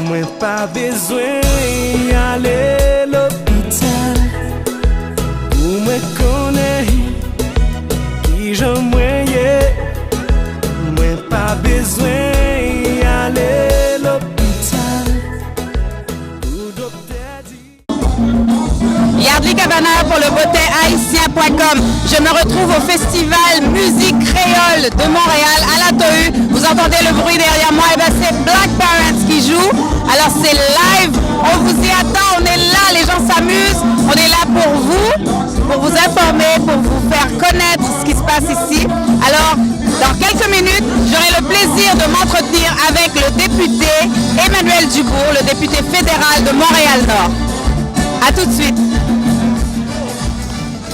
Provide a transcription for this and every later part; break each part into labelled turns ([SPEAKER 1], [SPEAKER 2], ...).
[SPEAKER 1] Moi pas besoin aller l'hôpital. Ou me connaît qui j'en moyen. Moi pas besoin aller l'hôpital. Ou docteur dit.
[SPEAKER 2] Yardley Cavana pour le beauté haïtien.com. Je me retrouve au festival Musique Créole de Montréal à la Tohu. Vous entendez le bruit derrière moi, et c'est Black Parents qui joue. Alors c'est live, on vous y attend, on est là, les gens s'amusent. On est là pour vous informer, pour vous faire connaître ce qui se passe ici. Alors, dans quelques minutes, j'aurai le plaisir de m'entretenir avec le député Emmanuel Dubourg, le député fédéral de Montréal-Nord. A tout de suite.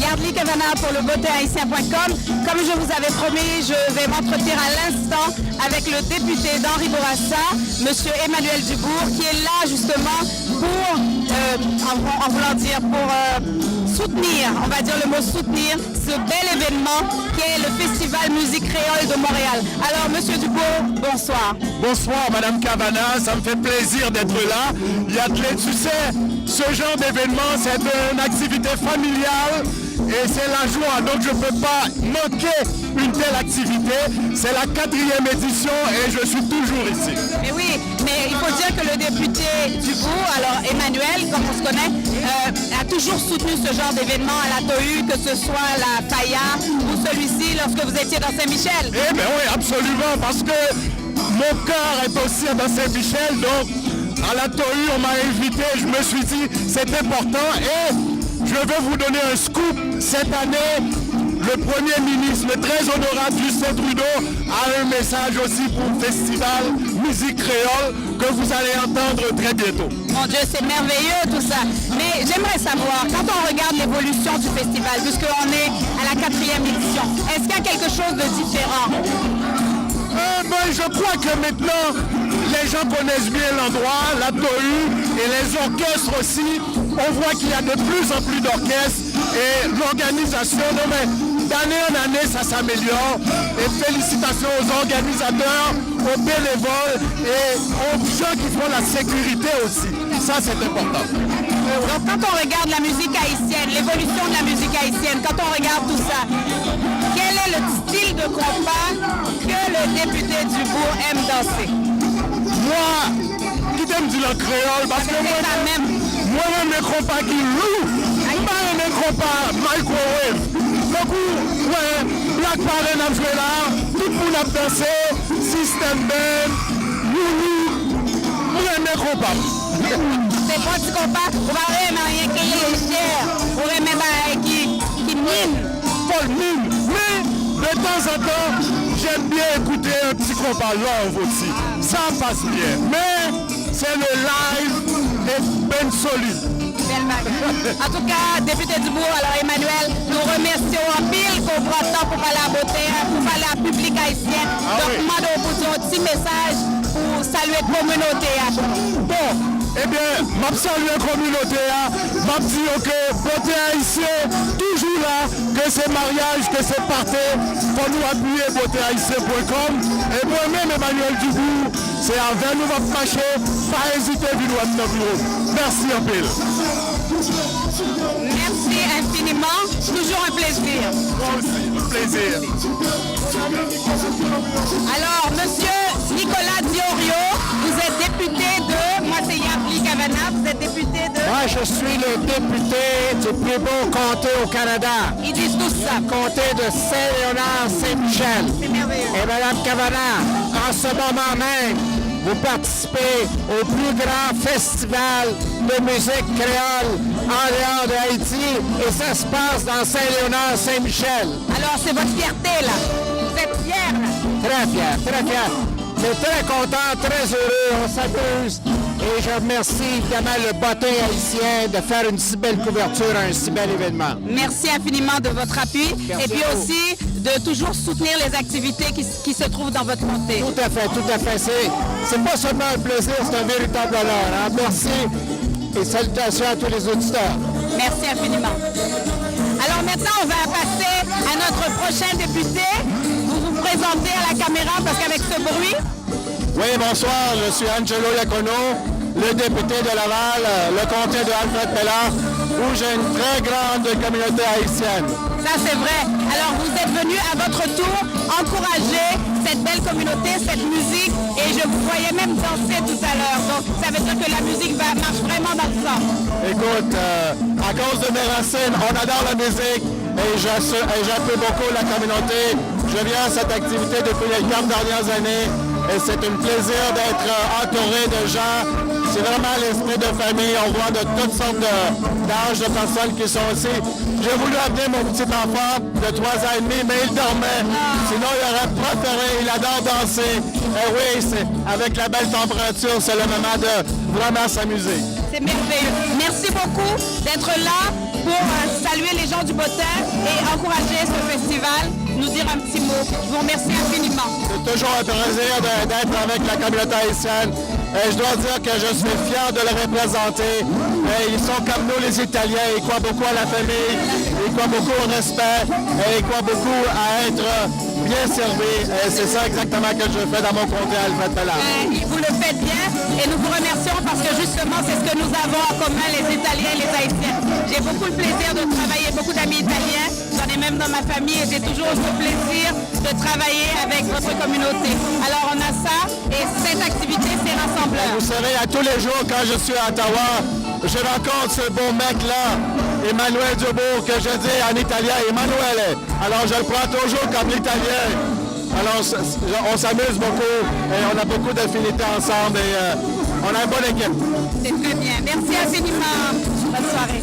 [SPEAKER 2] Yardley Cavana pour le beauté haïtien.com. Comme je vous avais promis, je vais m'entretenir à l'instant avec le député d'Henri Bourassa, monsieur Emmanuel Dubourg, qui est là justement pour, en voulant dire, pour soutenir, on va dire le mot soutenir, ce bel événement qui est le Festival Musique Créole de Montréal. Alors, monsieur Dubourg, bonsoir.
[SPEAKER 3] Bonsoir, madame Cavana, ça me fait plaisir d'être là. Yardley, tu sais, ce genre d'événement, c'est une activité familiale et c'est la joie, donc je ne peux pas manquer une telle activité. C'est la 4e édition et je suis toujours ici.
[SPEAKER 2] Mais oui, mais il faut dire que le député Dubourg, alors Emmanuel, comme on se connaît, a toujours soutenu ce genre d'événement à la Tohu, que ce soit la Faya ou celui-ci lorsque vous étiez dans Saint-Michel.
[SPEAKER 3] Eh bien oui, absolument, parce que mon cœur est aussi dans Saint-Michel, donc à la Tohu, on m'a invité, je me suis dit c'est important et je vais vous donner un scoop. Cette année, le Premier ministre, le très honorable Justin Trudeau, a un message aussi pour le festival Musique Créole que vous allez entendre très bientôt.
[SPEAKER 2] Mon Dieu, c'est merveilleux tout ça. Mais j'aimerais savoir, quand on regarde l'évolution du festival, puisqu'on est à la 4e édition, est-ce qu'il y a quelque chose de différent?
[SPEAKER 3] Je crois que maintenant, les gens connaissent bien l'endroit, la Tohu et les orchestres aussi. On voit qu'il y a de plus en plus d'orchestres et l'organisation, d'année en année, ça s'améliore. Et félicitations aux organisateurs, aux bénévoles et aux gens qui font la sécurité aussi. Ça, c'est important.
[SPEAKER 2] Donc, quand on regarde la musique haïtienne, l'évolution de la musique haïtienne, quand on regarde tout ça, quel est le style de compas que le député Dubourg aime danser?
[SPEAKER 3] Moi, qui t'aime dire le créole, parce que moi-même, mes compas qui louent, moi, mes compas microwave. Donc, ouais, Black Parents a joué là, tout le monde a dansé, System Band, moi, mes compas.
[SPEAKER 2] C'est pas du compas, on va rien qui est légère, on va même qui mine.
[SPEAKER 3] Paul mine, mais de temps en temps, j'aime bien écouter un petit compas love aussi. Ça passe bien, mais c'est le live des Ben Solide.
[SPEAKER 2] En tout cas, député Dubourg, alors Emmanuel, nous remercions en pile qu'on prend le temps pour parler à la beauté, pour parler à la public haïtien. Donc, demandons pour un petit message pour saluer la communauté.
[SPEAKER 3] Bon. Eh bien, je salue la communauté, je dis que beauté haïtien, toujours là, que c'est mariage, que c'est party, pour nous appuyer beautéhaïtien.com. Et moi-même, Emmanuel Dubourg, c'est avec nous va marcher, pas hésiter à venir dans le bureau. Merci un peu.
[SPEAKER 2] Merci infiniment, toujours un plaisir.
[SPEAKER 3] Moi aussi, un plaisir.
[SPEAKER 2] Alors, monsieur Nicolas Diorio, vous êtes député de, moi c'est Yardley Cavana, vous êtes député de...
[SPEAKER 4] Moi, je suis le député du plus beau comté au Canada.
[SPEAKER 2] Ils disent tous ça.
[SPEAKER 4] Comté de Saint-Léonard-Saint-Michel.
[SPEAKER 2] C'est merveilleux.
[SPEAKER 4] Et Mme Cavana, en ce moment même, vous participez au plus grand festival de musique créole en dehors de Haïti et ça se passe dans Saint-Léonard-Saint-Michel.
[SPEAKER 2] Alors, c'est votre fierté, là. Vous êtes fiers, là.
[SPEAKER 4] Très fier, très fier. Je suis très content, très heureux, on s'amuse. Et je remercie évidemment le bottin haïtien de faire une si belle couverture à un si bel événement.
[SPEAKER 2] Merci infiniment de votre appui.
[SPEAKER 4] Merci
[SPEAKER 2] et puis aussi de toujours soutenir les activités qui se trouvent dans votre comté.
[SPEAKER 4] Tout à fait, tout à fait. C'est pas seulement un plaisir, c'est un véritable honneur. Hein? Merci et salutations à tous les auditeurs.
[SPEAKER 2] Merci infiniment. Alors maintenant, on va passer à notre prochain député. Vous vous présentez à la caméra parce qu'avec ce bruit...
[SPEAKER 3] Oui, bonsoir, je suis Angelo Iacono, le député de Laval, le comté de Alfred Pellard, où j'ai une très grande communauté haïtienne.
[SPEAKER 2] Ça, c'est vrai. Alors, vous êtes venu à votre tour encourager cette belle communauté, cette musique, et je vous voyais même danser tout à l'heure. Donc, ça veut dire que la musique marche vraiment dans le sang.
[SPEAKER 3] Écoute, à cause de mes racines, on adore la musique et j'appuie beaucoup la communauté. Je viens à cette activité depuis les 4 dernières années et c'est un plaisir d'être entouré de gens. C'est vraiment l'esprit de famille. On voit de toutes sortes d'âges de personnes qui sont ici. J'ai voulu amener mon petit enfant de 3 ans et demi, mais il dormait. Sinon, il aurait préféré. Il adore danser. Et oui, avec la belle température, c'est le moment de vraiment s'amuser.
[SPEAKER 2] C'est merveilleux. Merci beaucoup d'être là pour saluer les gens du Bottin et encourager ce festival, nous dire un petit mot. Je vous remercie infiniment.
[SPEAKER 3] C'est toujours un plaisir d'être avec la communauté haïtienne. Et je dois dire que je suis fier de le représenter. Et ils sont comme nous les Italiens, ils croient beaucoup à la famille, ils croient beaucoup au respect, et ils croient beaucoup à être bien servis. Et c'est ça exactement que je fais dans mon comté Alfred Pellard.
[SPEAKER 2] Vous le faites bien et nous vous remercions parce que justement c'est ce que nous avons en commun les Italiens et les Haïtiens. J'ai beaucoup le plaisir de travailler, beaucoup d'amis italiens, j'en ai même dans ma famille et j'ai toujours ce plaisir de travailler avec votre communauté. Alors on a ça et cette activité c'est rassembleur.
[SPEAKER 3] Vous savez, à tous les jours quand je suis à Ottawa, je rencontre ce beau mec-là, Emmanuel Dubourg, que je dis en italien, Emanuele. Alors je le prends toujours comme l'italien. Alors on s'amuse beaucoup et on a beaucoup d'affinités ensemble et on a une bonne équipe.
[SPEAKER 2] C'est très bien. Merci infiniment. Bonne soirée.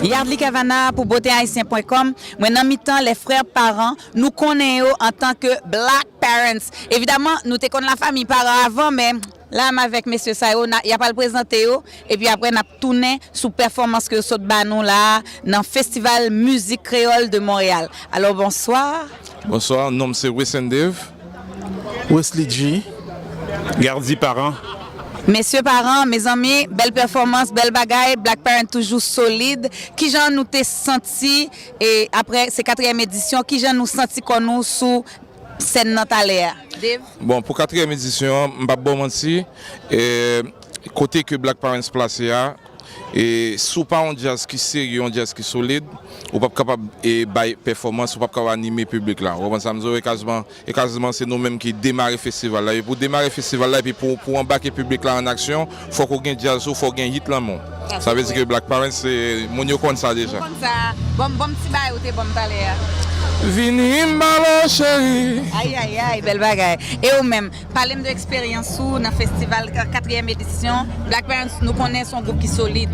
[SPEAKER 2] Yardley Cavana pour beautéhaïtien.com. Moi, dans mi-temps, les frères parents, nous connaissons en tant que Black Parents. Évidemment, nous te connaissons la famille parents avant, mais là, avec M. Sayo, il n'y a pas le présenté. Et puis après, on a tourné sous performance que saute banou là, dans le Festival Musique Créole de Montréal. Alors, bonsoir.
[SPEAKER 5] Bonsoir, nom c'est Wesson Dave.
[SPEAKER 6] Wesley G.
[SPEAKER 5] Gardi Parent.
[SPEAKER 2] Messieurs parents, mes amis, belle performance, belle bagaille, Black Parent toujours solide. Qui j'en nous t'ai senti et après ces 4e édition, qui j'en nous senti qu'on nous sous scène Nantaléa? Dave?
[SPEAKER 5] Bon, pour 4e édition, je ne vais pas mentir, côté que Black Parents placé à, et sous pas un jazz qui sérieux, un jazz qui solide, ou pas capable de performance, ou pas capable d'animer le public là. On pense et quasiment c'est nous-mêmes qui démarrons le festival là. Et pour démarrer le festival là, et puis pour embarquer le public là en action, il faut qu'on gagne jazz, il faut qu'on gagne hit là. Ça veut dire que Black Parents, c'est mon yo comme ça déjà.
[SPEAKER 2] Comme ça, bon petit bail ou t'es bon Nantaléa.
[SPEAKER 5] Vini mbalo chéri.
[SPEAKER 2] Aïe, belle bagaille. Et ou même, parlez de l'expérience dans le festival 4e édition. Black Parents, nous connaissons un groupe qui est solide.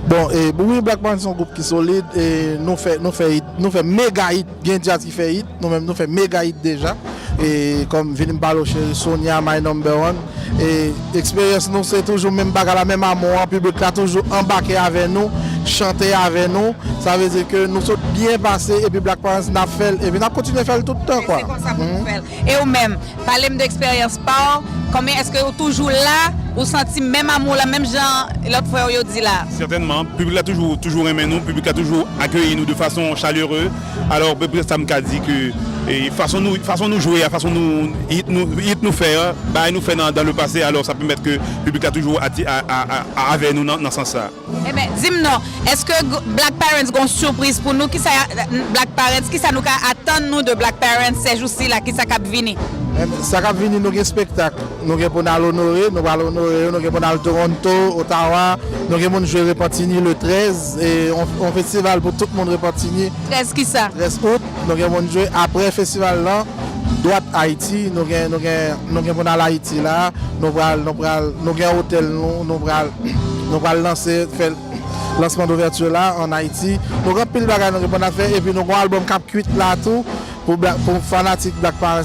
[SPEAKER 6] Bon, et oui, Black Parents sont un groupe qui est solide et nous fait méga hit, bien jazz qui fait hit, nous-mêmes nous fait méga hit déjà. Et comme Vinim Baloche, Sonia, My Number One. Et l'expérience, nous, c'est toujours même bagarre, la même amour, le public a toujours embarqué avec nous, chanté avec nous. Ça veut dire que nous sommes bien passés et puis Black Parents n'a fait, et puis nous continuons à faire tout le temps. Quoi.
[SPEAKER 2] C'est comme ça pour faire. Et ou même, parlez d'expérience par, combien est-ce que vous toujours là, vous sentez même amour, la même gens, l'autre fois vous dit là?
[SPEAKER 7] Certainement, le public a toujours aimé nous, le public a toujours accueilli nous de façon chaleureuse. Alors, peut-être ça m'a dit que façon nous jouer, façon nous nous faire, bah nous fait dans le passé, alors ça peut mettre que le public a toujours avec nous dans ce sens-là.
[SPEAKER 2] Eh bien, dis-moi, est-ce que Black Parents a une surprise pour nous? Qui ça Black Parents, qui ça nous attend nous de Black Parents ces jours-ci là, qui ça cap venir?
[SPEAKER 6] Ça va venir nous un spectacle. Nous allons l'honorer, nous allons aller Toronto, Ottawa, nous allons jouer Repentigny le 13 et un festival pour tout le monde Repentigny.
[SPEAKER 2] 13 qui ça?
[SPEAKER 6] 13 août, nous allons jouer après le festival là, droite Haïti, nous allons aller à Haïti là, nous allons un hôtel, nous allons lancer faire lancement d'ouverture là en Haïti. Nous allons pile bagage nous allons faire et puis nous allons un album Cap 8 là tout. Pour fanatiques Black Parents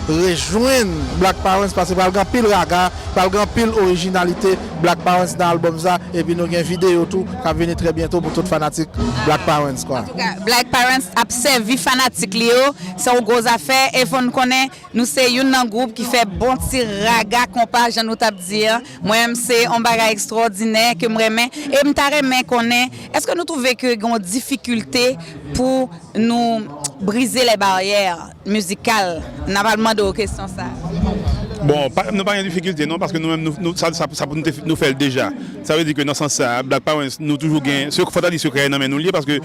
[SPEAKER 6] rejoindre Black Parents parce que par le grand pile raga, par le grand pile originalité Black Parents dans l'album ça et puis nous avons une vidéo tout qui va venir très bientôt pour tous les fanatiques Black Parents quoi.
[SPEAKER 2] En tout cas, Black Parents a servi fanatiques Léo, c'est une grosse affaire et faut nous connaître, nous c'est un groupe qui fait bon petit raga compas Jean nous t'a dire. Moi-même c'est un bagage extraordinaire que me remet et me t'a remet connaît. Est-ce que nous trouvons que une difficulté pour nous briser les barrières musicales? On n'a pas demandé aux questions ça.
[SPEAKER 7] Bon, nous pas de difficulté, non, parce que nous-mêmes, ça nous fait déjà. Ça veut dire que dans ce sens-là, Black Parents, nous toujours gagnons, ce qu'il faut dire secret, non, mais nous liés parce que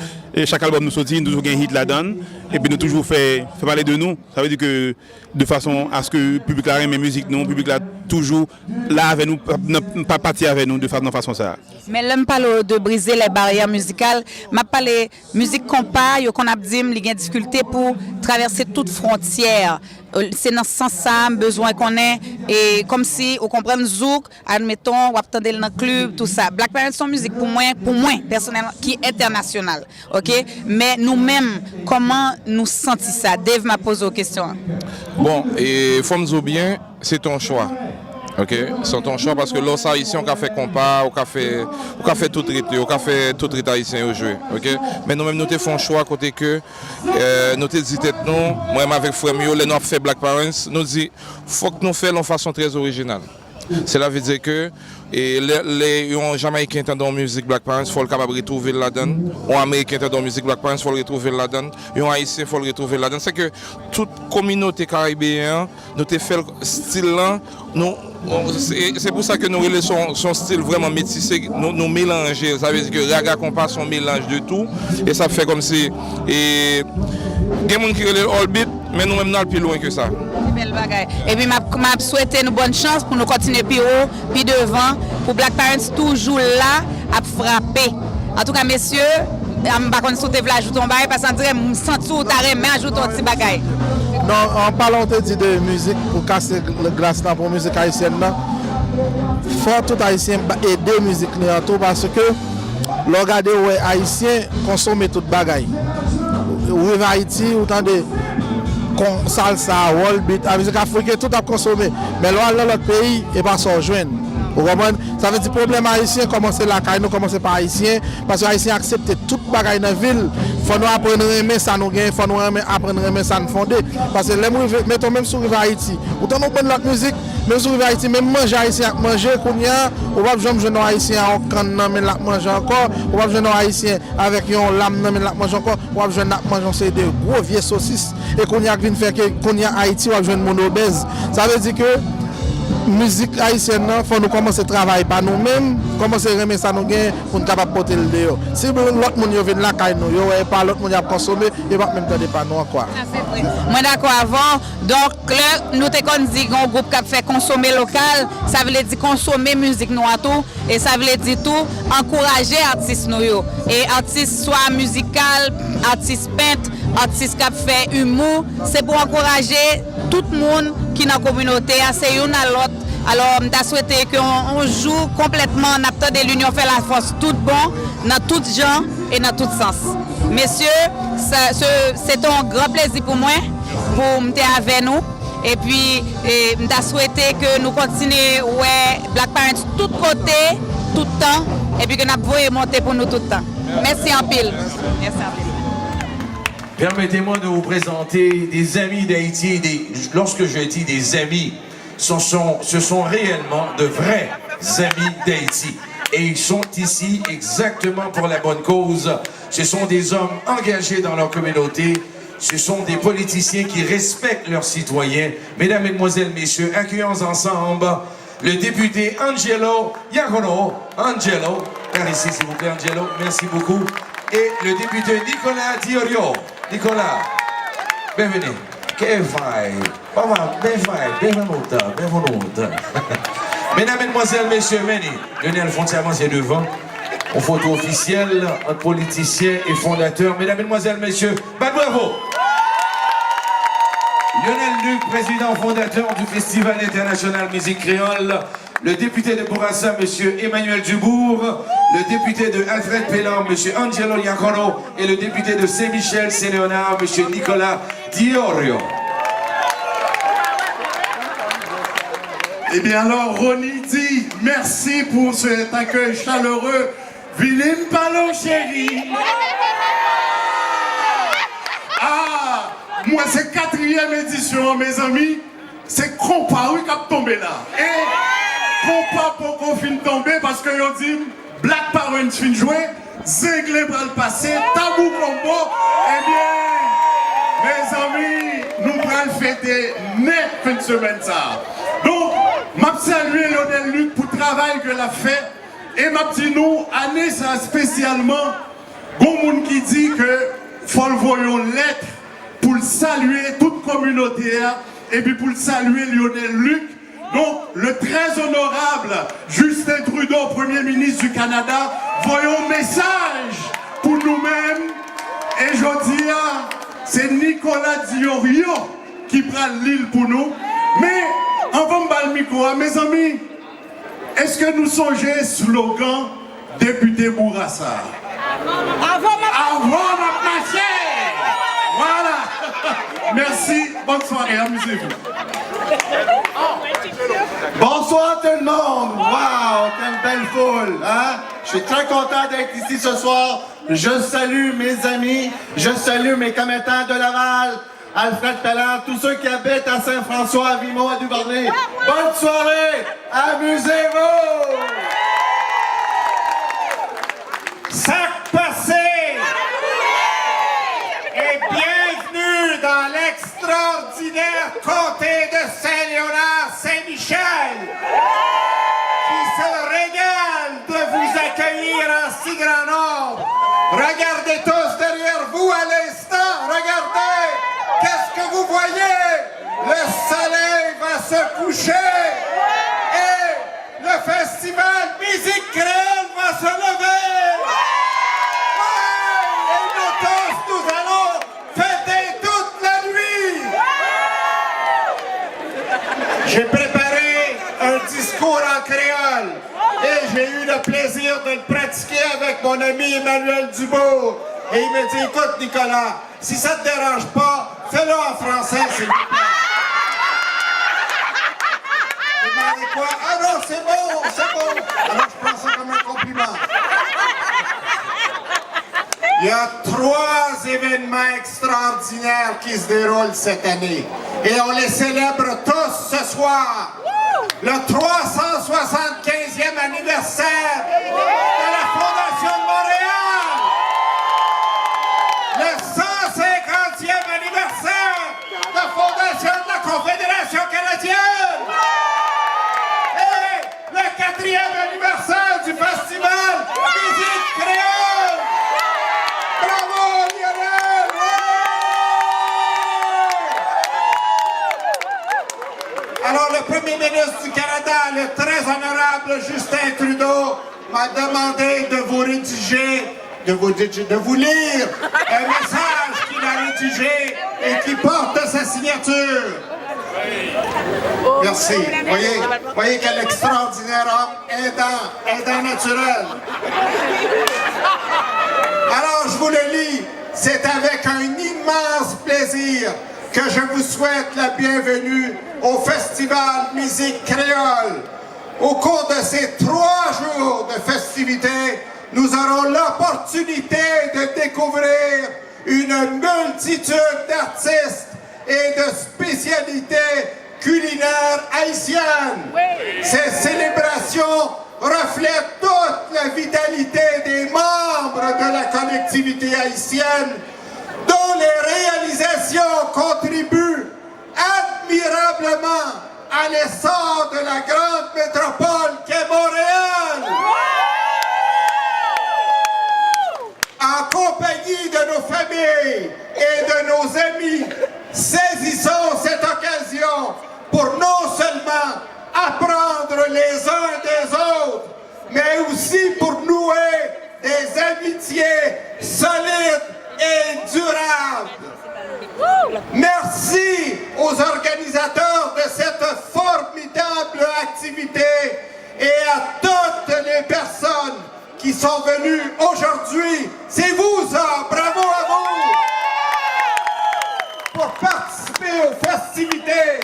[SPEAKER 7] chaque album nous sortit, nous toujours gagnons hit là-dedans, et puis nous toujours fait parler de nous. Ça veut dire que de façon à ce que le public aime la musique, nous, le public là toujours là avec nous, pas partir avec nous de façon ça.
[SPEAKER 2] Mais l'homme parle de briser les barrières musicales, m'a parlé musique compas, qu'on a dit, il y a une difficulté pour traverser toute frontière. C'est dans ce sens-là, besoin qu'on ait, et comme si on comprenne Zouk, admettons, on attend dans le club, tout ça. Black Parents sont musique pour moi personnellement, qui est internationale, ok? Mais nous-mêmes, comment nous sentons ça? Dave m'a posé une question.
[SPEAKER 5] Bon, et faut me dire bien, c'est ton choix. Ok, c'est ton choix parce que là, ça ici, on a fait compas, on a fait tout traité, on a fait tout traité haïtien au jeu. Ok, mais nous-mêmes, nous faisons un choix côté que nous avons dit non, moi-même avec Frère Mio, nous avons fait Black Parents, nous dit faut que nous fassions de façon très originale. Cela veut dire que les Jamaïcains qui dans la musique Black Parents, il faut le capable de retrouver là-dedans. Les Américains qui dans la musique Black Parents, il faut le retrouver là-dedans. Les Haïtiens, il faut le retrouver là-dedans. C'est que toute communauté caribéenne, nous avons fait le style là. C'est pour ça que nous avons son style vraiment métissé, nous mélanger. Ça veut dire que Raga Compas, on mélange de tout. Et ça fait comme si. Il y a des gens qui relèvent all beat, mais nous-mêmes, nous allons plus loin que ça.
[SPEAKER 2] Belle bagaille. Et puis, je souhaite une bonne chance pour nous continuer plus haut, puis devant, pour Black Parents toujours là à frapper. En tout cas, messieurs, je ne sais pas si vous voulez ajouter un bagage, parce que je me sens tout à mais ajoute un petit bagage.
[SPEAKER 6] Non, en parlant de musique, pour casser le glace pour la musique haïtienne, il faut tout haïtien aider la musique parce que regardez où les Haïtiens consomment toute bagaille. Ou en Haïti, ou tendez salsa, world beat, la musique africaine, tout a consommé. Mais là, dans l'autre pays, et pas s'en joindre. Vous comprenez? Ça veut dire que le problème haïtien, commencer la caille, nous commencer par haïtien, parce que les haïtiens acceptent toute bagaille dans la ville. Il faut nous apprendre à aimer ça, nous gagnons, il faut nous apprendre à aimer ça, nous fonder. Parce que les mettons même sur Haïti. Autant nous prenons notre musique, même sur Haïti, même manger haïtien, manger, qu'on y a, on va jouer un haïtien en canne, mais la manger encore, on va jouer un haïtien avec un lame, mais la manger encore, on va jouer un manger, c'est des gros vieux saucisses. Et qu'on y a qui fait qu'on y a Haïti, on va jouer un monde obèse. Ça veut dire que musique haïtienne, il faut nous commencer à travailler par nous-mêmes, commencer à remettre ça nous gain pour nous capables porter le dehors. Si l'autre monde vient là, nous pas l'autre monde à consommer, il va même pas pas nous quoi.
[SPEAKER 2] Moi d'accord avant. Donc là, nous te qu'on dit un groupe qui fait consommer local, ça veut dire consommer musique nous à tout et ça veut dire tout encourager artistes nous yo. Et artistes soit musical, artistes peintres, artistes qui fait humour, c'est pour encourager tout le monde qui est dans la communauté, c'est une à l'autre. Alors, je souhaite qu'on joue complètement en acteur de l'union fait la force tout bon, dans tout genre et dans tout sens. Messieurs, c'est un grand plaisir pour moi, pour être avec nous. Et puis, je souhaite que nous continuions Black Parents tout côté, tout le temps, et puis que nous pouvons monter pour nous tout le temps. Merci en pile. Merci en pile.
[SPEAKER 8] Permettez-moi de vous présenter des amis d'Haïti. Lorsque je dis des amis, ce sont réellement de vrais amis d'Haïti. Et ils sont ici exactement pour la bonne cause. Ce sont des hommes engagés dans leur communauté. Ce sont des politiciens qui respectent leurs citoyens. Mesdames, Mesdemoiselles, Messieurs, accueillons ensemble le député Angelo Iacono. Angelo, par ici s'il vous plaît, Angelo, merci beaucoup. Et le député Nicolas Diorio. Nicolas, bienvenue. Que vai? Benvenuta. Mesdames, Mesdemoiselles, Messieurs, Lionel Fontaine, c'est devant. En photo officielle, un politicien et fondateur. Mesdames, Mesdemoiselles, Messieurs, bravo! Lionel Luc, président fondateur du Festival international musique créole. Le député de Bourassa, M. Emmanuel Dubourg, le député de Alfred Pellan, M. Angelo Iacono, et le député de Saint-Michel, Saint-Léonard, M. Nicolas Diorio.
[SPEAKER 3] Eh bien alors, Ronnie dit merci pour cet accueil chaleureux. Vilim Palo, chérie. Ah, moi c'est 4e édition, mes amis. C'est compas, oui, qui a tombé là. Et compas pour qu'on finisse tomber parce que yo dit Black Parents fin jouer, Zinglé va le passer, Tabou combo. Eh bien, mes amis, nous allons fêter net fin de semaine ça. Donc, m'a salué Lionel Luc pour le travail que l'a fait. Et m'a dit nous, année ça spécialement, bon monde qui dit que faut le voyons lettre pour le saluer toute communauté et puis pour le saluer Lionel Luc. Donc, le très honorable Justin Trudeau, Premier ministre du Canada, voyons message pour nous-mêmes. Et je dis, c'est Nicolas Diorio qui prend l'île pour nous. Mais, avant de le micro, mes amis, est-ce que nous songeons slogan député Bourassa? Avant notre marché. Voilà. Merci. Bonne soirée. Amusez-vous.
[SPEAKER 9] Bonsoir tout le monde. Waouh, quelle belle foule. Hein? Je suis très content d'être ici ce soir. Je salue mes amis. Je salue mes commettants de Laval. Alfred Pellan, tous ceux qui habitent à Saint-François, à Vimont, à Duvernay. Bonne soirée, amusez-vous!
[SPEAKER 4] Sac passé! Et bienvenue dans l'extraordinaire comté de Saint-Léonard-Saint-Michel, qui se régale de vous accueillir en si grand nombre. Regardez tous derrière vous à l'instant, regardez! Qu'est-ce que vous voyez? Le soleil va se coucher et le festival musique créole va se lever. Ouais, et nous tous, nous allons fêter toute la nuit. J'ai préparé un discours en créole et
[SPEAKER 3] j'ai eu le plaisir de le pratiquer avec mon ami Emmanuel Dubourg. Et il me dit, écoute Nicolas, si ça te dérange pas, fais-le en français, s'il vous plaît. J'ai demandé quoi? Ah non, c'est bon, c'est bon. Alors je prends ça comme un compliment. Il y a 3 événements extraordinaires qui se déroulent cette année. Et on les célèbre tous ce soir. Le 375e anniversaire de la Fondation de Montréal. Le 150e anniversaire de la Fondation de la Confédération canadienne. Et le 4e anniversaire du Festival Musique créole. Bravo, Lionel! Alors, le premier ministre du Canada, le très honorable Justin Trudeau, m'a demandé de vous rédiger, de vous lire un message qu'il a rédigé et qui porte sa signature. Merci. Voyez quel extraordinaire homme aidant naturel. Alors, je vous le lis. C'est avec un immense plaisir que je vous souhaite la bienvenue au Festival Musique créole. Au cours de ces 3 jours de festivités, nous aurons l'opportunité de découvrir une multitude d'artistes et de spécialités culinaires haïtiennes. Ces célébrations reflètent toute la vitalité des membres de la collectivité haïtienne, dont les réalisations contribuent admirablement à l'essor de la grande métropole qu'est Montréal. En compagnie de nos familles et de nos amis, saisissons cette occasion pour non seulement apprendre les uns des autres, mais aussi pour nouer des amitiés solides et durables. Merci aux organisateurs de cette formidable activité et à toutes les personnes qui sont venues aujourd'hui. C'est vous ça, bravo à vous! Pour participer aux festivités,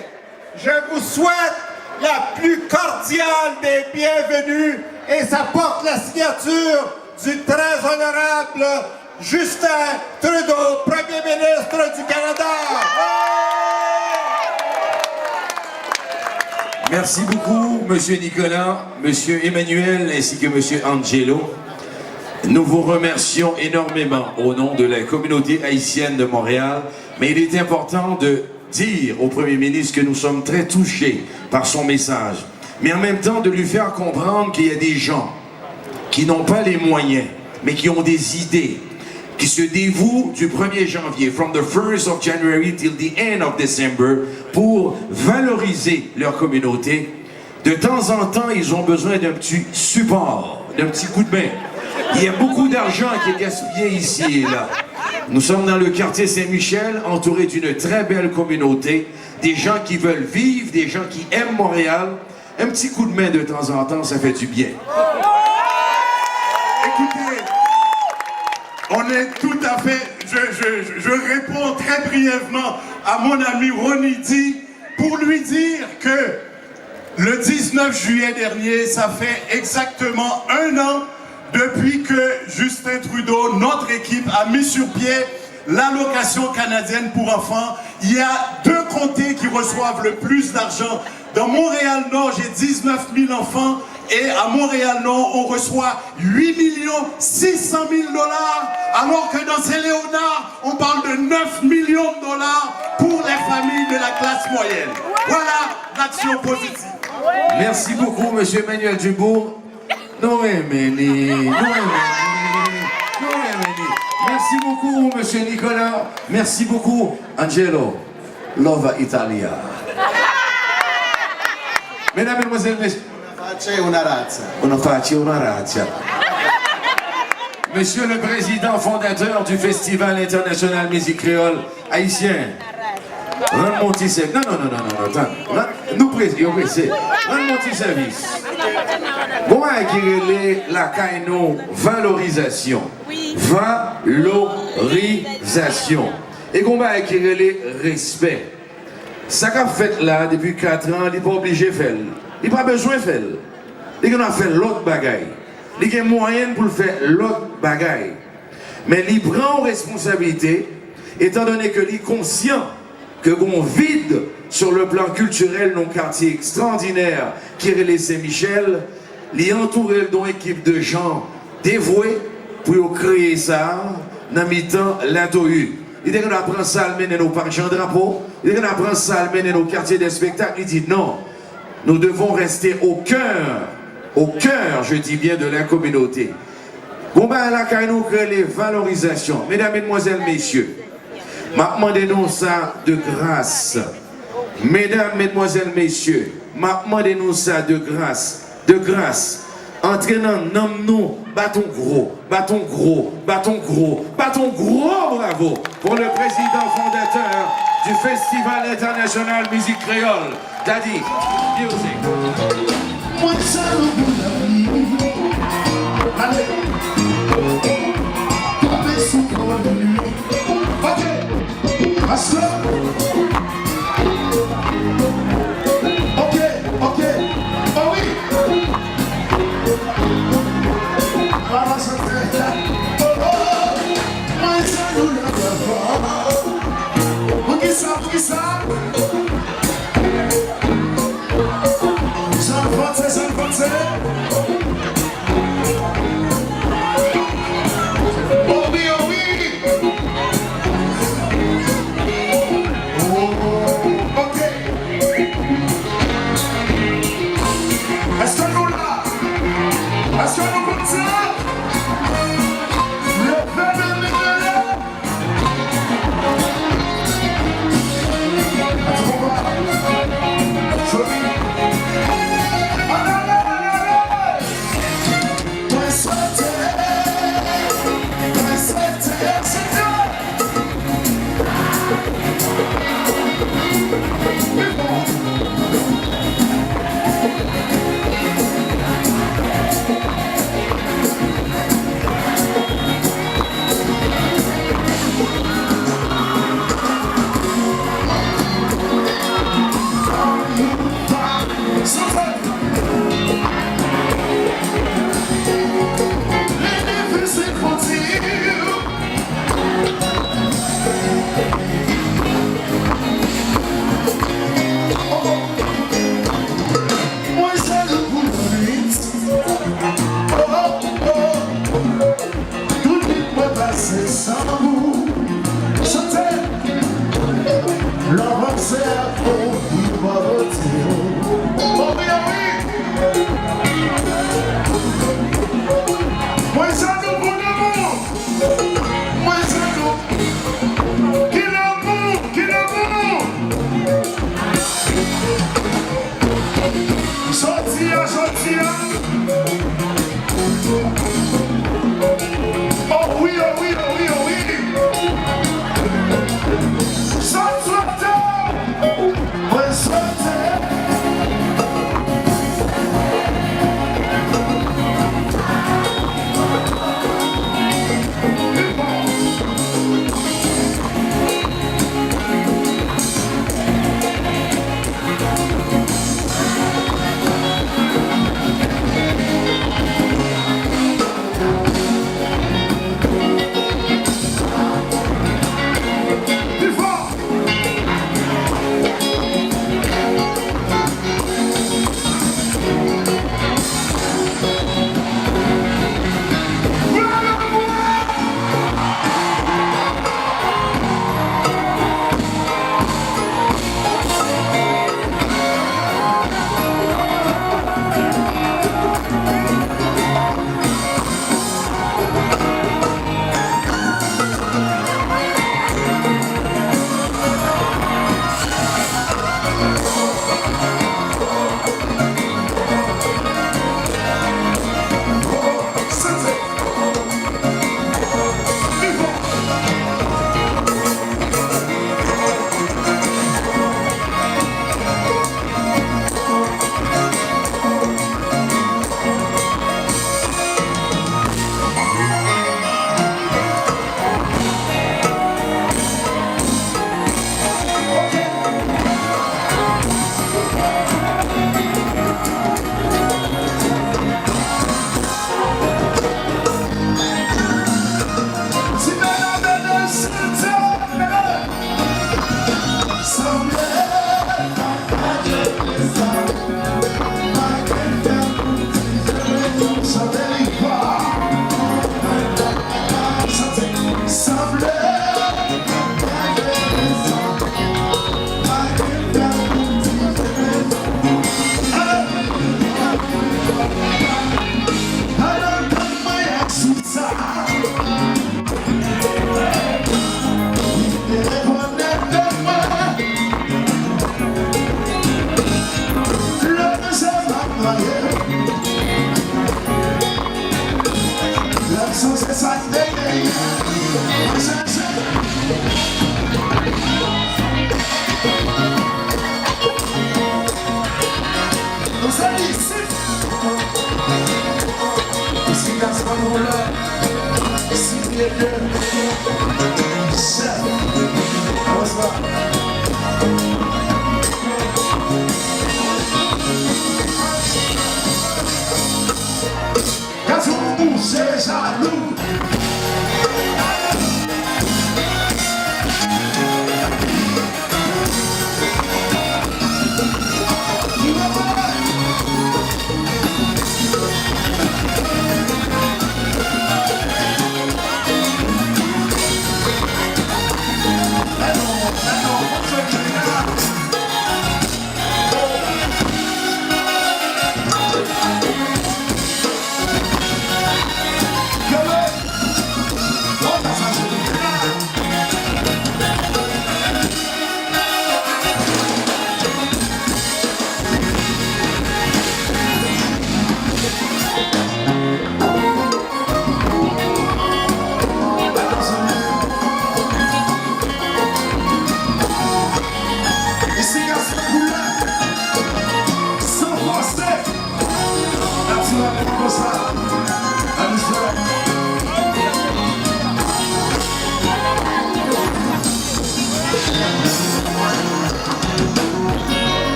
[SPEAKER 3] je vous souhaite la plus cordiale des bienvenues et ça porte la signature du très honorable Justin Trudeau, Premier ministre du Canada.
[SPEAKER 8] Merci beaucoup, Monsieur Nicolas, Monsieur Emmanuel ainsi que Monsieur Angelo. Nous vous remercions énormément au nom de la communauté haïtienne de Montréal, mais il est important de dire au Premier ministre que nous sommes très touchés par son message, mais en même temps de lui faire comprendre qu'il y a des gens qui n'ont pas les moyens, mais qui ont des idées, qui se dévouent du 1er janvier, from the 1st of January till the end of December, pour valoriser leur communauté. De temps en temps, ils ont besoin d'un petit support, d'un petit coup de main. Il y a beaucoup d'argent qui est gaspillé ici et là. Nous sommes dans le quartier Saint-Michel, entourés d'une très belle communauté, des gens qui veulent vivre, des gens qui aiment Montréal. Un petit coup de main de temps en temps, ça fait du bien.
[SPEAKER 3] Écoutez, on est tout à fait... Je réponds très brièvement à mon ami Ronidi pour lui dire que le 19 juillet dernier, ça fait exactement 1 an depuis que Justin Trudeau, notre équipe, a mis sur pied l'allocation canadienne pour enfants. Il y a 2 comtés qui reçoivent le plus d'argent. Dans Montréal-Nord, j'ai 19 000 enfants. Et à Montréal-Nord, on reçoit 8 600 000 $, alors que dans Saint-Léonard, on parle de 9 millions de $ pour les familles de la classe moyenne. Voilà l'action positive.
[SPEAKER 8] Merci beaucoup, Monsieur Emmanuel Dubourg. Merci beaucoup, Monsieur Nicolas. Merci beaucoup, Angelo. Lova Italia. Mesdames, Mesdemoiselles, Messieurs. Una faccia, una razza. Monsieur le Président fondateur du Festival international musique créole haïtien, rends mon petit service. Non, attends. Nous présidons, rends mon petit service. Comment est la caïno valorisation? Valorisation. Et comment est respect? Ça qu'a fait là depuis 4 ans, il n'est pas obligé de faire. Il n'a pas besoin de faire. Il a fait l'autre bagaille. Il a moyen pour faire l'autre bagaille. Mais il prend responsabilité, étant donné que il est conscient que l'on vide sur le plan culturel nos quartiers extraordinaires qui est les Saint-Michel, il est entouré d'une équipe de gens dévoués pour créer ça dans mi-temps la TOU. Il dit qu'on apprend ça à mener nos parcs en drapeau, il dit qu'on apprend ça à mener nos quartiers de spectacle. Il dit non, nous devons rester au cœur, je dis bien, de la communauté. Bon ben là, quand nous créons les valorisations, mesdames, mesdemoiselles, messieurs, m'a demandé nous ça de grâce. Mesdames, mesdemoiselles, messieurs, m'a demandé nous ça de grâce. Entraînant, nomme-nous, bâton gros, bravo pour le président fondateur du Festival international musique créole, Daddy Music.
[SPEAKER 3] Oh oui, oh oui, oh oui, oh oui.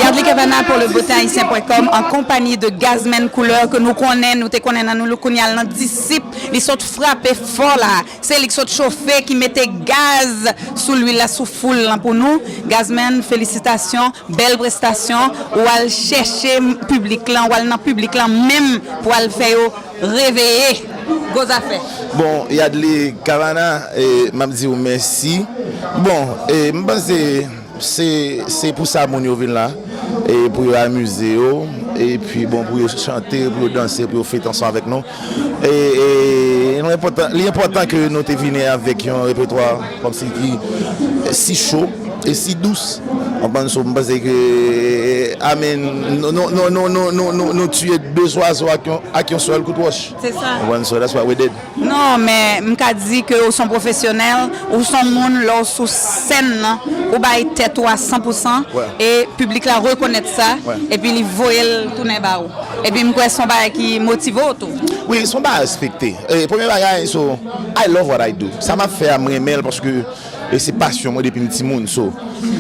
[SPEAKER 2] Yardley Cabana pour le beautéhaïtien.com en compagnie de Gazmen Couleur que nous connaissons, nous te connaissons, nous le connaissons, disciples, ils sont frappés fort là, c'est les sont chauffés qui mettaient gaz sous l'huile là, sous foule là pour nous. Gazmen, félicitations, belle prestation, ou aller chercher public là, ou aller dans public là même pour aller faire réveiller. Gros affaires.
[SPEAKER 6] Bon, Yardley Cabana, m'a dit merci. Bon, et je pense c'est pour ça mon vient là et pour amuser et puis bon pour chanter, pour danser, pour faire ensemble avec nous et l'important que nous te venus avec un répertoire comme si chaud et si douce. On pense que amen nous tuer deux oiseaux avec un seul coup de roche.
[SPEAKER 2] C'est ça.
[SPEAKER 6] So that's what we did.
[SPEAKER 2] Non, mais m'ka dit que vous sont professionnels, ou sont monde là sous scène là, ou ba tête à 100% et public là reconnaît ça et puis il voyait tourner ba ou. Et puis m'croit son ba qui motive tout.
[SPEAKER 6] Oui, ils sont pas respectés. Premier bagage so I love what I do. Ça m'a fait aimer parce que et c'est passion moi depuis petit monde so.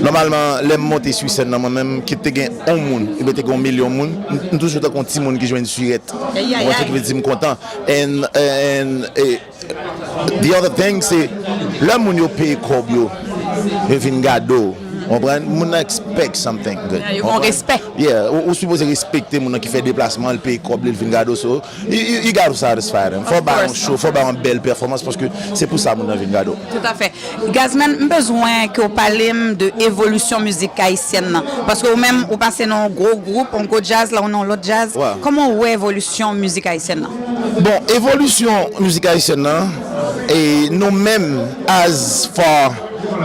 [SPEAKER 6] Normalement, les monter sur scène moi-même qui te gagne 1 monde, il était 1 million monde, toujours tant qu'on petit monde qui joue une surette. Moi ce qui veut dire me content. And the other thing c'est le monde yo paye cob yo. Ils viennent gado. On prend
[SPEAKER 10] expect something good.
[SPEAKER 2] Yeah, you want respect.
[SPEAKER 10] Yeah, ou supposé respecter mon qui fait déplacement, le pays comme le vin gado so. You got to satisfy them. Faut ba un show, faut ba une belle performance parce que c'est pour ça mon vin gado.
[SPEAKER 2] Tout à fait. Gazman, besoin que vous parlez de évolution musique haïtienne parce que vous même vous passez dans un gros groupe, on go jazz là on a l'autre jazz. Ouais. Comment vous évolution musique haïtienne?
[SPEAKER 10] Bon, évolution musique haïtienne et nous-mêmes as far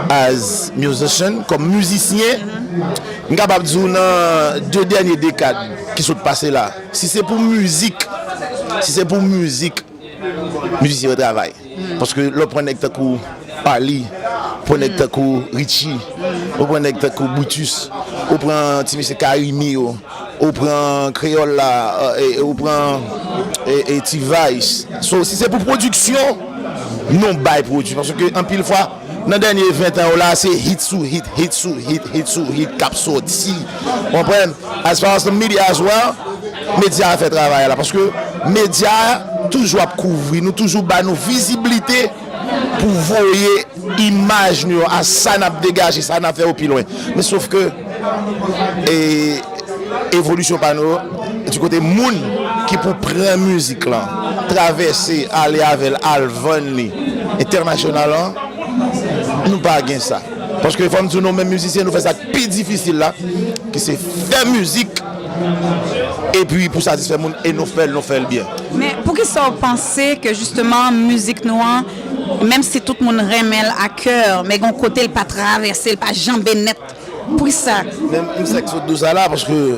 [SPEAKER 10] as musicians, comme musiciens, nous sommes capables de dire dans 2 dernières décades qui sont passées là. Si c'est pour musique, musicien travaille. Parce que le prenez que Pali, prenez que Richie, on prenez que Boutus, on prend Timis Karimi, on prend Créole là, on prend T-Vice. So, si c'est pour production, non bail produit parce que en pile fois dans les derniers 20 ans là c'est hit sous hit cap sorti. On comprend as far as the media as well, média a fait travail là parce que média toujours couvrir nous toujours ba nous visibilité pour voyer image nous à ça n'a dégagé ça n'a fait au plus loin. Mais sauf que évolution par nous du côté moun qui pour prendre musique là traverser aller avec Alvan international nous pas gain ça parce que comme nous mêmes musiciens nous fait ça plus difficile là qui c'est faire musique et puis pour satisfaire monde et nous faire bien.
[SPEAKER 2] Mais pour qui ça penser que justement musique noire même si tout le monde remèle à cœur mais gon côté le pas traverser le pas jambé net pour ça
[SPEAKER 10] même c'est que ça là parce que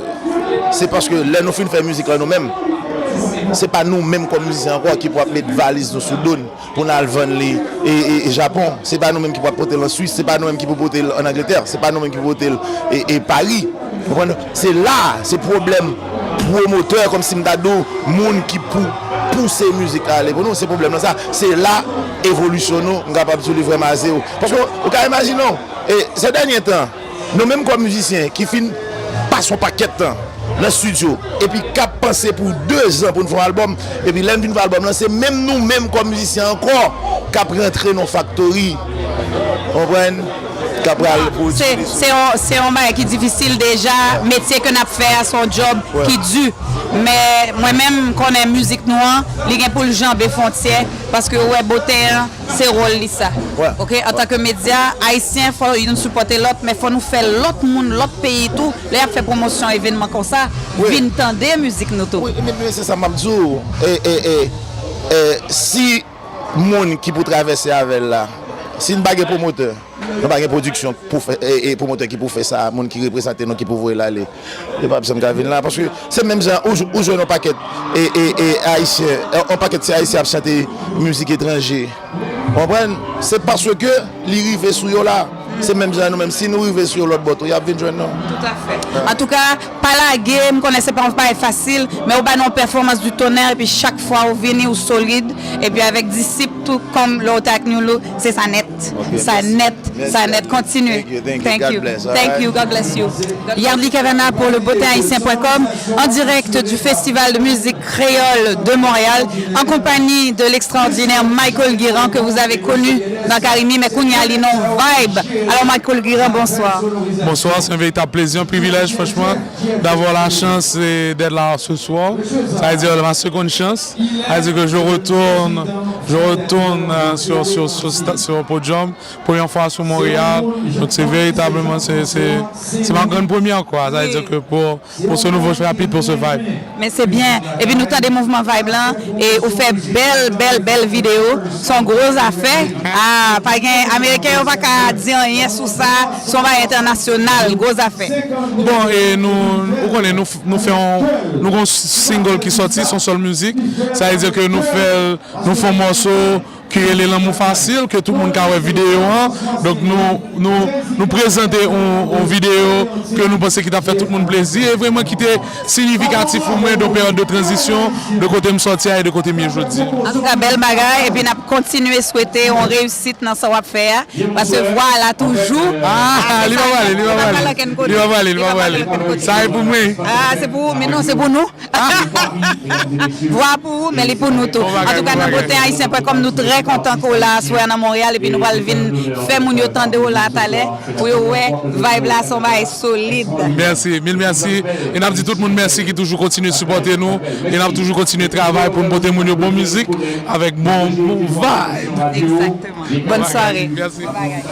[SPEAKER 10] c'est parce que là nous fin faire musique là nous-mêmes. C'est pas nous-mêmes comme musiciens encore qui pourront mettre valise sous donne pour aller vendre et Japon. C'est pas nous-mêmes qui pourront porter en Suisse, c'est pas nous-mêmes qui pourront porter en Angleterre, c'est pas nous-mêmes qui pourront porter et Paris. C'est là, c'est problème promoteur comme si m'dado monde qui pour pousser musique à aller. Pour nous c'est problème ça. C'est là évolution nous capable de livrer à zéro. Parce que vous pouvez imaginer et ces derniers temps, nous-mêmes comme musiciens qui fin passons paquet de temps dans le studio et puis cap penser pour 2 ans pour nous faire un album et puis l'un d'une album c'est même nous même comme musiciens encore cap rentrer dans factory comprendre cap
[SPEAKER 2] c'est un bail qui est difficile déjà métier que n'a fait à son job qui dur mais moi-même quand on est musique noire il y a pour le jambe frontière parce que ouais beauté c'est rôle ça OK en tant que média haïtien faut nous supporter l'autre mais faut nous faire l'autre monde l'autre pays tout là fait promotion événement comme ça vinn tendre musique nous tout
[SPEAKER 10] oui mais c'est ça m'abdou et si monde qui pour traverser avec là si une bague promoteur une bague production pour faire et promoteur qui pour faire ça monde qui représente nous qui pour voir là les pas besoin de là parce que c'est même ça où jouer nos paquets et haïtien un paquet de haïtien à chanter musique étrangère comprendre c'est parce que l'arrivée sur yo là c'est même ça nous même si nous arrivons sur l'autre bateau il y a 20 jeunes non
[SPEAKER 2] tout à fait en tout cas pas la game connaissez pas facile mais on a une performance du tonnerre et puis chaque fois on vient au solide et puis avec disciples tout comme l'autre avec nous c'est ça net ça net continue thank you God bless you Yardley Cavana pour le beautéhaïtien.com en direct du festival de musique créole de Montréal en compagnie de l'extraordinaire Michael Guiran que vous avez connu dans Karimi mais Kounia Linon Vibe. Alors Michael Guiran, bonsoir.
[SPEAKER 11] Bonsoir, c'est un véritable plaisir, un privilège franchement d'avoir la chance d'être là ce soir. Ça veut dire ma seconde chance. Ça veut dire que je retourne sur le podium, première fois sur Montréal. Donc c'est véritablement, c'est ma grande première quoi. Ça veut dire que pour ce nouveau chapitre, pour ce vibe.
[SPEAKER 2] Mais c'est bien. Et puis nous avons des mouvements vibe là et on fait belle vidéo. Son gros affaire. Ah, pas gain américain, on va pas dire rien sur ça. Son va international, gros affaire.
[SPEAKER 11] Bon, et nous faisons un single qui sorti, son seul musique. Ça veut dire que nous faisons un morceau qui est l'amour facile, que tout le monde a une vidéo. Donc nous présentons une vidéo que nous pensons qui a fait tout le monde plaisir et vraiment qui était significatif pour moi de période de transition, de côté me sortir et de côté me jeudi.
[SPEAKER 2] En tout cas, belle bagaille et puis nous continuer à souhaiter une réussite dans ce qu'on va faire parce que voilà toujours.
[SPEAKER 11] Ah, il va aller. Ça est pour moi.
[SPEAKER 2] Ah, c'est pour mais non, c'est pour nous. Voilà pour vous, mais c'est pour nous tous. En tout cas, dans beautéhaïtien.com nous très très content qu'on l'a soit à Montréal et puis nous allons venir faire mon yo tande là talé pour ouais vibe là son bail solide.
[SPEAKER 11] Merci, mille merci. Et nous dit tout le monde merci qui toujours continue de supporter nous et nous toujours continuer de travailler pour nous porter mon bonne musique avec bon vibe.
[SPEAKER 2] Exactement. Bonne soirée.
[SPEAKER 11] Merci.
[SPEAKER 2] Bye.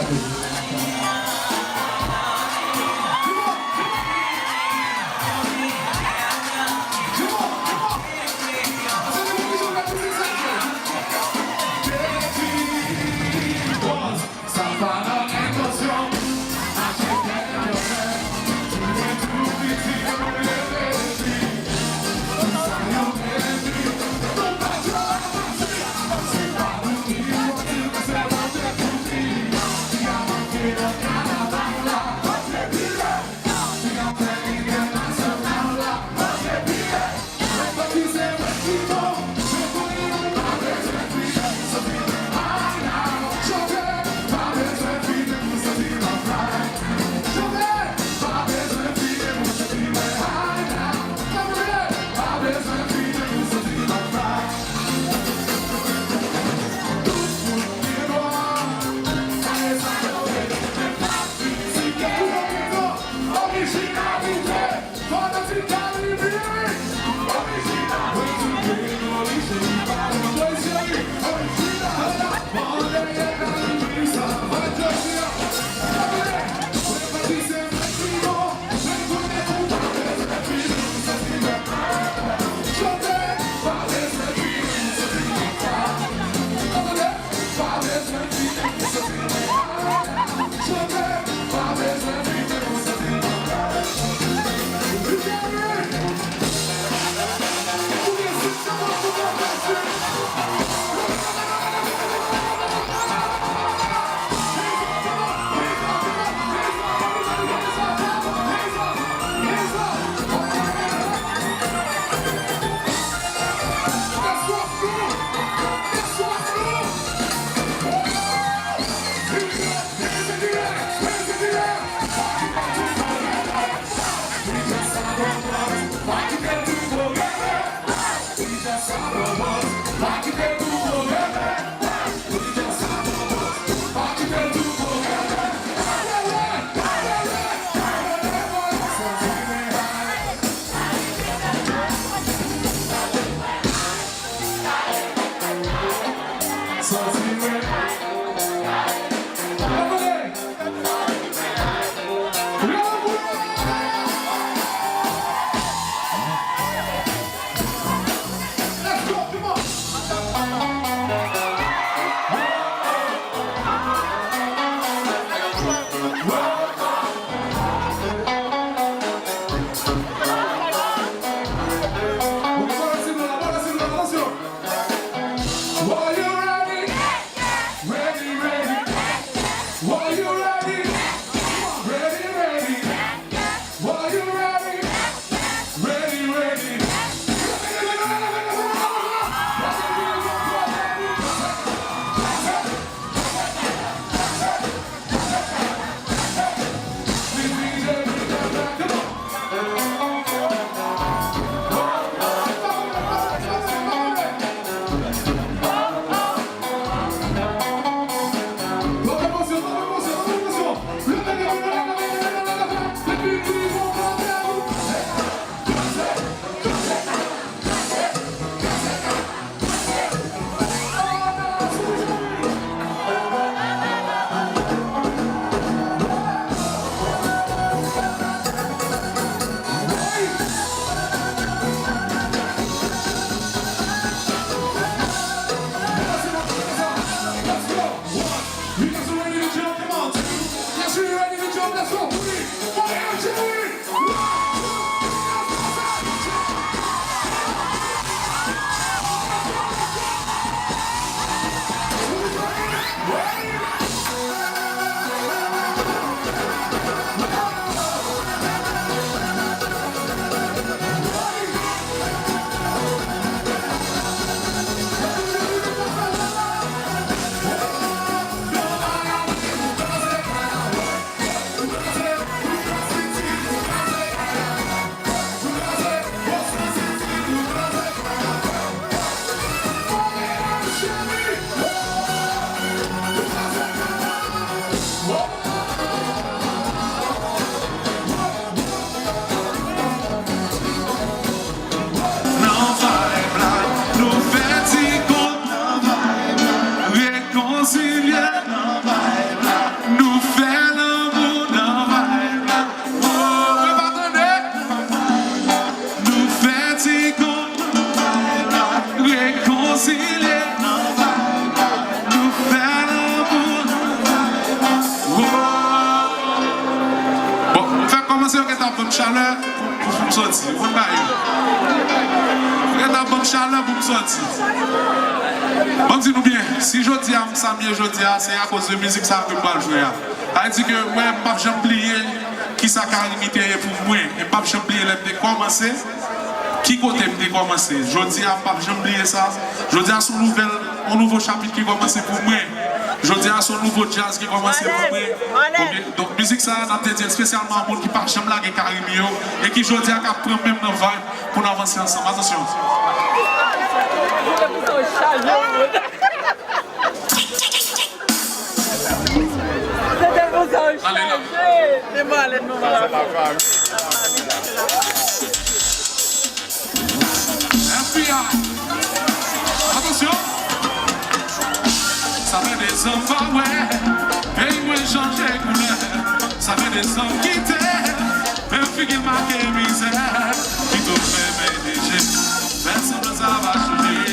[SPEAKER 12] réconcilier. Nous faire l'amour. Bon, on fait commencer avec un peu de chaleur pour me sortir. On va un peu de chaleur pour me sortir. On dit nous bien, si je dis à Samir, je dis c'est à cause de musique ça que je vais jouer. Ça veut dire que moi, je ne vais pas oublier qui ça a limité pour moi. Et je ne vais pas oublier de commencer. Qui côté de commencer? Je dis à pas oublier ça. Je dis à son nouveau chapitre qui commence pour moi. Je dis à son nouveau jazz qui commence pour moi. Donc musique ça a été spécialement à monde qui part jamais la Carimio et qui je dis à prendre même dans vibe pour avancer ensemble. Attention. Attention, ça fait des enfants, ouais, paye-moi changer couleur, ça fait des hommes qui t'aiment, même fille marqué misère, qui t'ont fait ménager, personne ne va changer,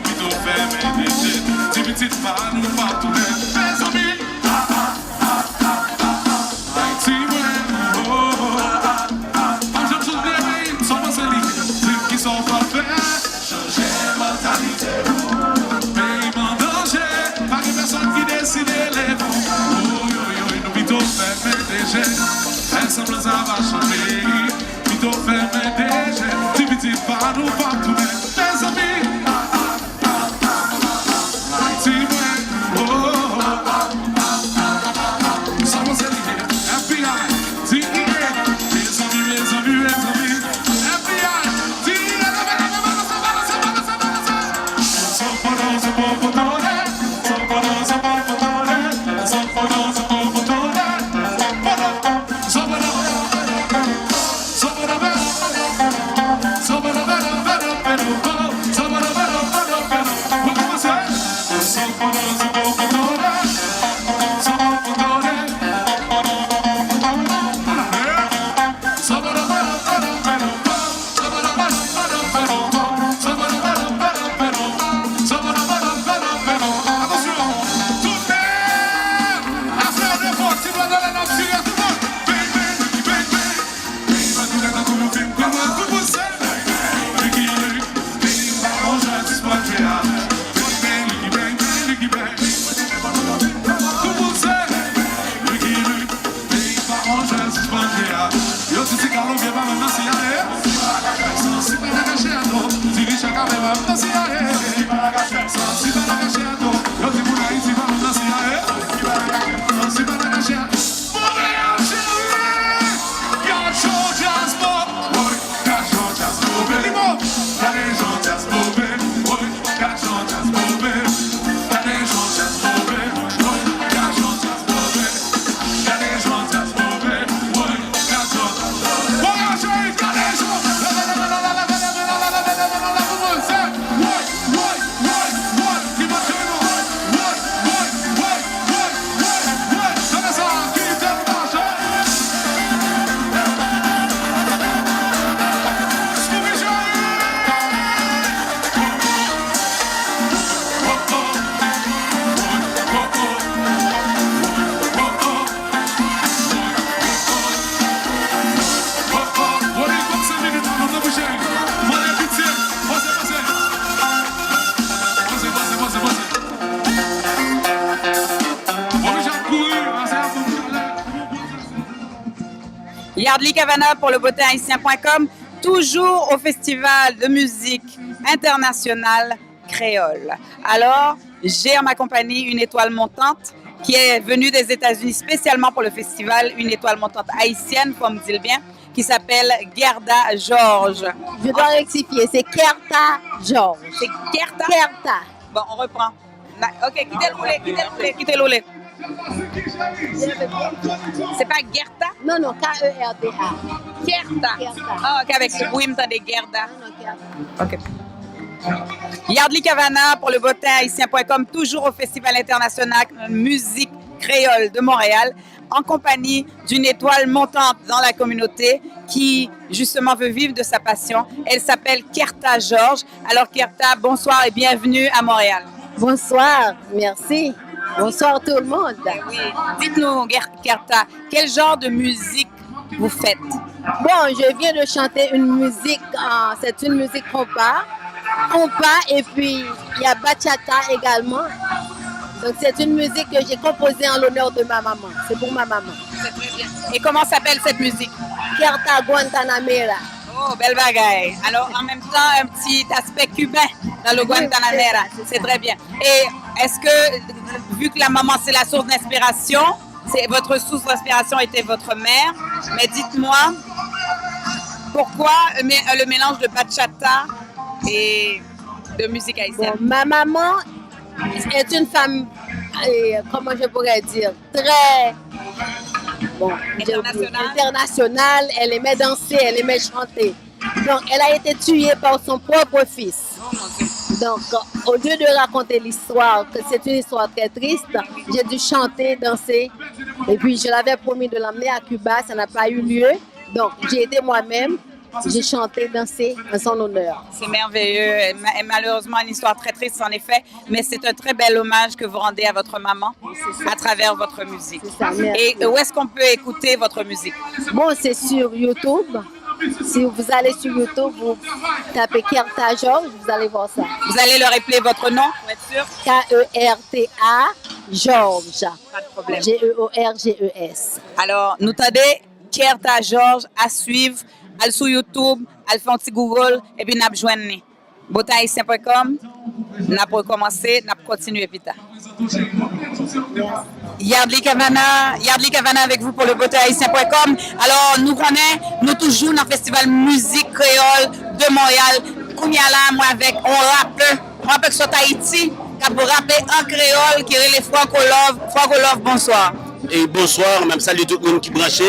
[SPEAKER 12] qui t'ont fait ménager, dis petite pas nous partout, mes amis, Haïti, ouais, j'aime chose bien, ils sont pas seuls, qui sont pas faits. Ensemble ça va changer, plutôt faire mes déchets, tu me dis pas nous partout, mes amis. Haïti, ça va se lier, FBI, FBI, mes amis, FBI,
[SPEAKER 2] Yardley Cavana pour le beautéhaïtien.com, toujours au festival de musique internationale créole. Alors, j'ai en ma compagnie une étoile montante qui est venue des États-Unis spécialement pour le festival, une étoile montante haïtienne, comme dit le bien, qui s'appelle Gerda Georges.
[SPEAKER 13] Je dois rectifier, c'est Kerta Georges.
[SPEAKER 2] C'est Kerta?
[SPEAKER 13] Kerta.
[SPEAKER 2] Bon, on reprend. Ok, quittez le lait. C'est pas Gerta?
[SPEAKER 13] Non, non, K-E-R-T-A.
[SPEAKER 2] Kerta. Ah, ok, avec ce bruit, me tendez Gerda.
[SPEAKER 13] Non, Kerta.
[SPEAKER 2] Ok. Yardley Cavana pour le beautéhaïtien.com, toujours au Festival international musique créole de Montréal, en compagnie d'une étoile montante dans la communauté qui justement veut vivre de sa passion. Elle s'appelle Kerta Georges. Alors Kerta, bonsoir et bienvenue à Montréal.
[SPEAKER 13] Bonsoir, merci. Bonsoir tout le monde.
[SPEAKER 2] Oui. Dites-nous, Kerta, quel genre de musique vous faites?
[SPEAKER 13] Bon, je viens de chanter une musique, c'est une musique compas, et puis il y a bachata également. Donc c'est une musique que j'ai composée en l'honneur de ma maman. C'est pour ma maman.
[SPEAKER 2] C'est très bien. Et comment s'appelle cette musique?
[SPEAKER 13] Kerta Guantanamera.
[SPEAKER 2] Oh, belle bagaille. Alors en même temps, un petit aspect cubain dans le Guantanamera. C'est très bien. Et est-ce que, vu que la maman c'est la source d'inspiration, votre source d'inspiration était votre mère, mais dites-moi, pourquoi le mélange de bachata et de musique haïtienne?
[SPEAKER 13] Bon, ma maman est une femme, comment je pourrais dire, très internationale. Elle aimait danser, elle aimait chanter. Donc, elle a été tuée par son propre fils. Donc, au lieu de raconter l'histoire, que c'est une histoire très triste, j'ai dû chanter, danser. Et puis, je l'avais promis de l'emmener à Cuba, ça n'a pas eu lieu. Donc, j'ai été moi-même. J'ai chanté, dansé en son honneur.
[SPEAKER 2] C'est merveilleux. Et malheureusement, une histoire très triste en effet, mais c'est un très bel hommage que vous rendez à votre maman à travers votre musique.
[SPEAKER 13] Ça,
[SPEAKER 2] et où est-ce qu'on peut écouter votre musique?
[SPEAKER 13] Bon, c'est sur YouTube. Si vous allez sur YouTube, vous tapez Kerta Georges, vous allez voir ça.
[SPEAKER 2] Vous allez leur appeler votre nom, pour être sûr?
[SPEAKER 13] Kerta Georges.
[SPEAKER 2] Pas de problème.
[SPEAKER 13] Georges.
[SPEAKER 2] Alors, nous t'aidons Kerta Georges à suivre. Allez sur YouTube, allez faire un petit Google et puis nous joignons. Botahaïtien.com, nous avons recommencé, nous avons continué plus tard. Yardley Cavana avec vous pour le Botahaïtien.com. Alors, nous connaissons, nous toujours dans le festival musique créole de Montréal. Kounyala, moi avec un rappeur qui sont Haïti, qui va rapper en créole, qui est les Franco Love, bonsoir.
[SPEAKER 14] Et bonsoir, même salut tout le monde qui est branché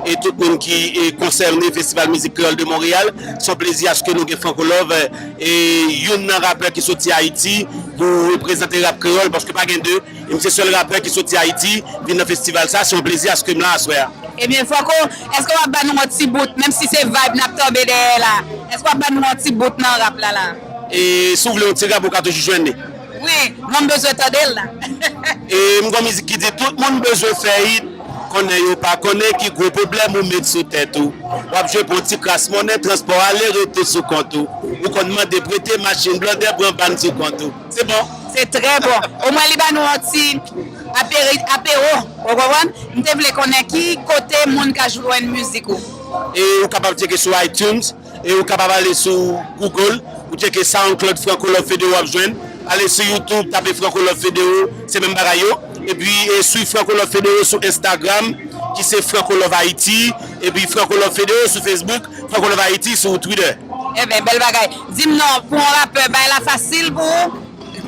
[SPEAKER 14] et tout le monde qui est concerné au Festival Musique Créole de Montréal. C'est un plaisir à ce que nous avons Franco Love et un rappeur qui est sorti à Haïti pour représenter le rap créole parce que pas gain deux. Et c'est le seul rappeur qui est sorti à Haïti vient dans le festival. Ça, c'est un plaisir à ce que nous l'avons.
[SPEAKER 2] Eh bien, Franco, est-ce qu'on va nous un petit bout, même si c'est vibe, n'a tombé derrière là? Est-ce qu'on va nous un petit bout dans le rap là?
[SPEAKER 14] Et si vous voulez un petit rap pour que je joigne.
[SPEAKER 2] Oui, nous avons besoin de là.
[SPEAKER 14] Et mon musique qui dit tout le monde besoin de faire connaît pas connaît qui gros problème ou mettre sous tête ou jouer pour petit classe monnaie transport aller retour sous compte ou qu'on demande de prêter machine blender prend ban sous compte. C'est bon.
[SPEAKER 2] C'est très bon. Au moins les nous un petit apéro. Vous comprenez? Nous devons connaître qui côté monde qui joue une musique.
[SPEAKER 14] Et vous capable de checker sur iTunes et vous capable aller sur Google ou checker SoundCloud Franco Love Fédéo joindre. Allez sur YouTube, tapez Franco Love Fédéo, c'est même bagaille. Et puis suivez Franco Love Fédéo sur Instagram, qui c'est Franco Love Haïti. Et puis Franco Love Fédéo sur Facebook, Franco Love Haïti sur Twitter.
[SPEAKER 2] Eh bien, belle bagaille. Dis-moi, pour un rappeur, c'est facile pour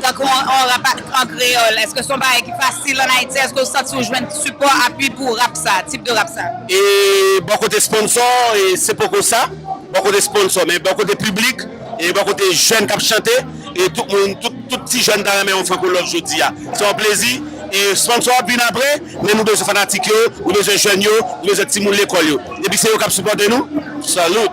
[SPEAKER 2] quand on rappe en créole. Est-ce que son bail est facile en Haïti? Est-ce que vous sentez jouer un support, appui pour rap ça, type de rap ça?
[SPEAKER 14] Et beaucoup de sponsors, et c'est pour ça. Beaucoup de sponsors, mais beaucoup de public, et beaucoup de jeunes qui chantent. Et tout le monde, tout petit jeune dans la main, Franco Love aujourd'hui. C'est un plaisir. Et sponsor bien après, mais nous besoin fanatiques, nous besoin jeunes, nous besoin petits monde l'école. Et puis c'est eux qui supportent nous. Salut.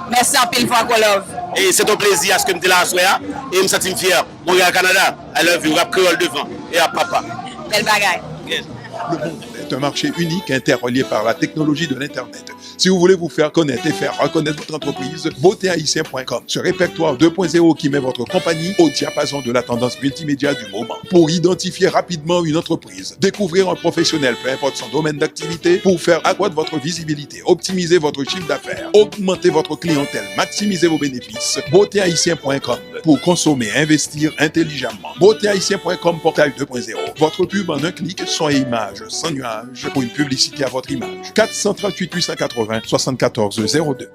[SPEAKER 2] Merci en pile Franco Love.
[SPEAKER 14] Et c'est un plaisir à ce que nous sommes là et je me sens fier. Montréal Canada, I love you, rap créole devant et à papa.
[SPEAKER 2] Belle bagaille.
[SPEAKER 14] Yes.
[SPEAKER 15] Le monde est un marché unique interrelié par la technologie de l'Internet. Si vous voulez vous faire connaître et faire reconnaître votre entreprise, botehaïtien.com, ce répertoire 2.0 qui met votre compagnie au diapason de la tendance multimédia du moment. Pour identifier rapidement une entreprise, découvrir un professionnel, peu importe son domaine d'activité, pour faire accroître votre visibilité, optimiser votre chiffre d'affaires, augmenter votre clientèle, maximiser vos bénéfices, botehaïtien.com, pour consommer et investir intelligemment. Botehaïtien.com, portail 2.0. Votre pub en un clic, son et image sans nuage pour une publicité à votre image. 438 880 74 02.